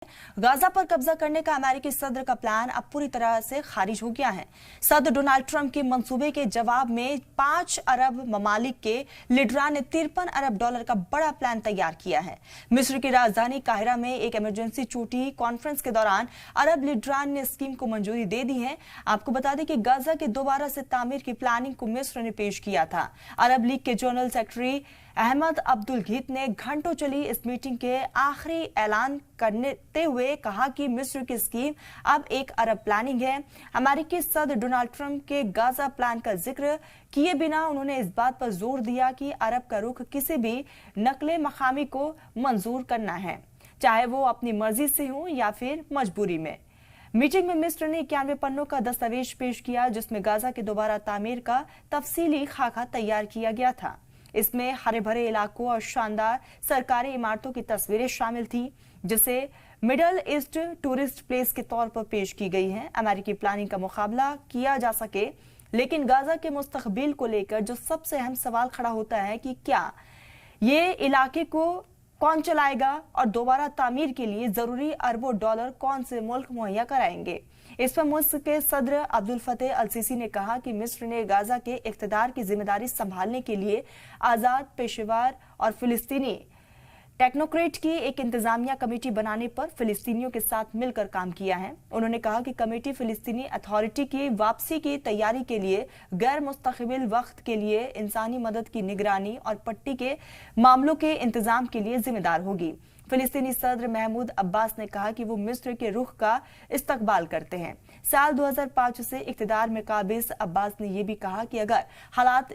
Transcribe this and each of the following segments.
Gaza पर कब्जा करने का अमेरिकी सदर का प्लान अब पूरी तरह से खारिज हो गया है। सदर डोनाल्ड ट्रंप के मंसूबे के जवाब में 5 अरब ममालिक के लीडरान ने $53 अरब का बड़ा प्लान तैयार किया है। मिस्र की राजधानी काहिरा में एक इमरजेंसी चोटी कॉन्फ्रेंस के दौरान अरब लीडरान ने स्कीम को मंजूरी दे दी है। आपको बता दें कि गाजा के दोबारा से तामीर की प्लानिंग को मिस्र ने पेश किया था। अरब लीग के जनरल सेक्रेटरी अहमद अब्दुल घीत ने घंटों चली इस मीटिंग के आखिरी ऐलान करते हुए कहा कि मिस्र की स्कीम अब 1 अरब प्लानिंग है। अमेरिकी सदर डोनाल्ड ट्रंप के गाजा प्लान का जिक्र किए बिना उन्होंने इस बात पर जोर दिया कि अरब का रुख किसी भी नकले मकामी को मंजूर करना है, चाहे वो अपनी मर्जी से हो या फिर मजबूरी में। मीटिंग में मिस्र ने 91 पन्नों का दस्तावेज पेश किया, जिसमें गाजा के दोबारा तामीर का तफसीली खाका तैयार किया गया था। इसमें हरे भरे इलाकों और शानदार सरकारी इमारतों की तस्वीरें शामिल थी, जिसे मिडल ईस्ट टूरिस्ट प्लेस के तौर पर पेश की गई हैं। अमेरिकी प्लानिंग का मुकाबला किया जा सके, लेकिन गाजा के मुस्तकबिल को लेकर जो सबसे अहम सवाल खड़ा होता है कि क्या ये इलाके को कौन चलाएगा और दोबारा तामीर के लिए जरूरी अरबों डॉलर कौन से मुल्क मुहैया कराएंगे। इस पर मिस्र के सदर अब्दुल फतेह अल सीसी ने कहा कि मिस्र ने गाजा के इख्तिदार की जिम्मेदारी संभालने के लिए आजाद पेशेवर और फिलिस्तीनी टेक्नोक्रेट की एक इंतजामिया कमेटी बनाने पर फिलिस्तीनियों के साथ मिलकर काम किया है। उन्होंने कहा कि कमेटी फिलिस्तीनी अथॉरिटी की वापसी की तैयारी के लिए गैर मुस्तक़बिल वक्त के लिए इंसानी मदद की निगरानी और पट्टी के मामलों के इंतजाम के लिए जिम्मेदार होगी। फिलिस्तीनी सदर महमूद अब्बास ने कहा कि वो मिस्र के रुख का इस्तकबाल करते हैं। साल 2005 से इख्तिदार में काबिज अब्बास ने यह भी कहा कि अगर हालात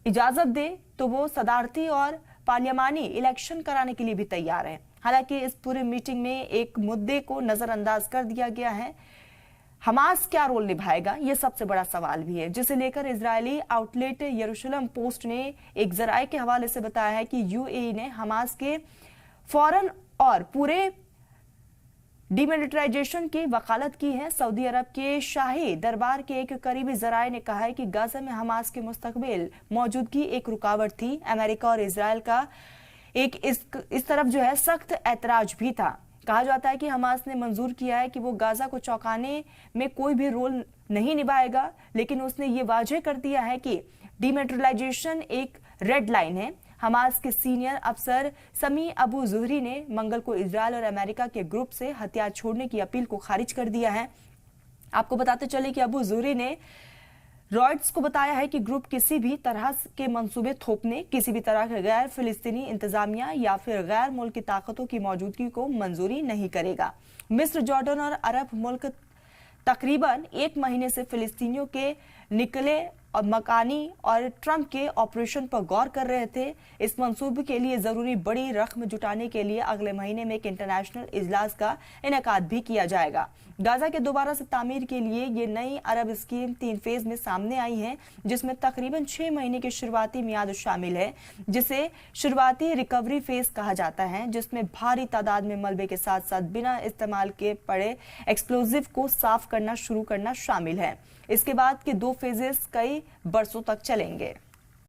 इजाजत दे तो वो सदारती और पार्लियामानी इलेक्शन कराने के लिए भी तैयार हैं। हालांकि इस पूरी मीटिंग में एक मुद्दे को नजरअंदाज कर दिया गया है। हमास क्या रोल निभाएगा, ये सबसे बड़ा सवाल भी है, जिसे लेकर इजरायली आउटलेट यरूशलेम पोस्ट ने एक जराये के हवाले से बताया है कि यूएई ने हमास के फौरन और पूरे डिमिलिटराइजेशन की वकालत की है। सऊदी अरब के शाही दरबार के एक करीबी जराये ने कहा है कि गाजा में हमास के मुस्तकबिल मौजूदगी एक रुकावट थी। अमेरिका और इजरायल का एक इस तरफ जो है सख्त ऐतराज भी था। कहा जाता है कि हमास ने मंजूर किया है कि वो गाजा को चौंकाने में कोई भी रोल नहीं निभाएगा, लेकिन उसने ये वाजह कर दिया है कि डिमिलिटराइजेशन एक रेड लाइन है। हमास के सीनियर अफसर समी अबू जुहरी ने मंगल को इजरायल और अमेरिका के ग्रुप से हथियार छोड़ने की अपील को खारिज कर दिया है। आपको बताते चले कि अबू जुहरी ने रॉयटर्स को बताया है कि ग्रुप किसी भी तरह के मंसूबे थोपने, किसी भी तरह के गैर फिलिस्तीनी इंतजामिया या फिर गैर मुल्की ताकतों की मौजूदगी को मंजूरी नहीं करेगा। मिस्र, जॉर्डन और अरब मुल्क तकरीबन 1 महीने से फिलिस्तीनियों के निकले और मकानी और ट्रंप के ऑपरेशन पर गौर कर रहे थे। इस मंसूबे के लिए जरूरी बड़ी रकम जुटाने के लिए अगले महीने में एक इंटरनेशनल इजलास का इनेकाद भी किया जाएगा। गाजा के दोबारा से तामीर के लिए ये नई अरब स्कीम 3 फेज में सामने आई है, जिसमें तकरीबन 6 महीने की शुरुआती मियाद शामिल है, जिसे शुरुआती रिकवरी फेज कहा जाता है, जिसमें भारी तादाद में मलबे के साथ साथ बिना इस्तेमाल के पड़े एक्सप्लोजिव को साफ करना शुरू करना शामिल है। इसके बाद के 2 फेजेस कई बरसों तक चलेंगे।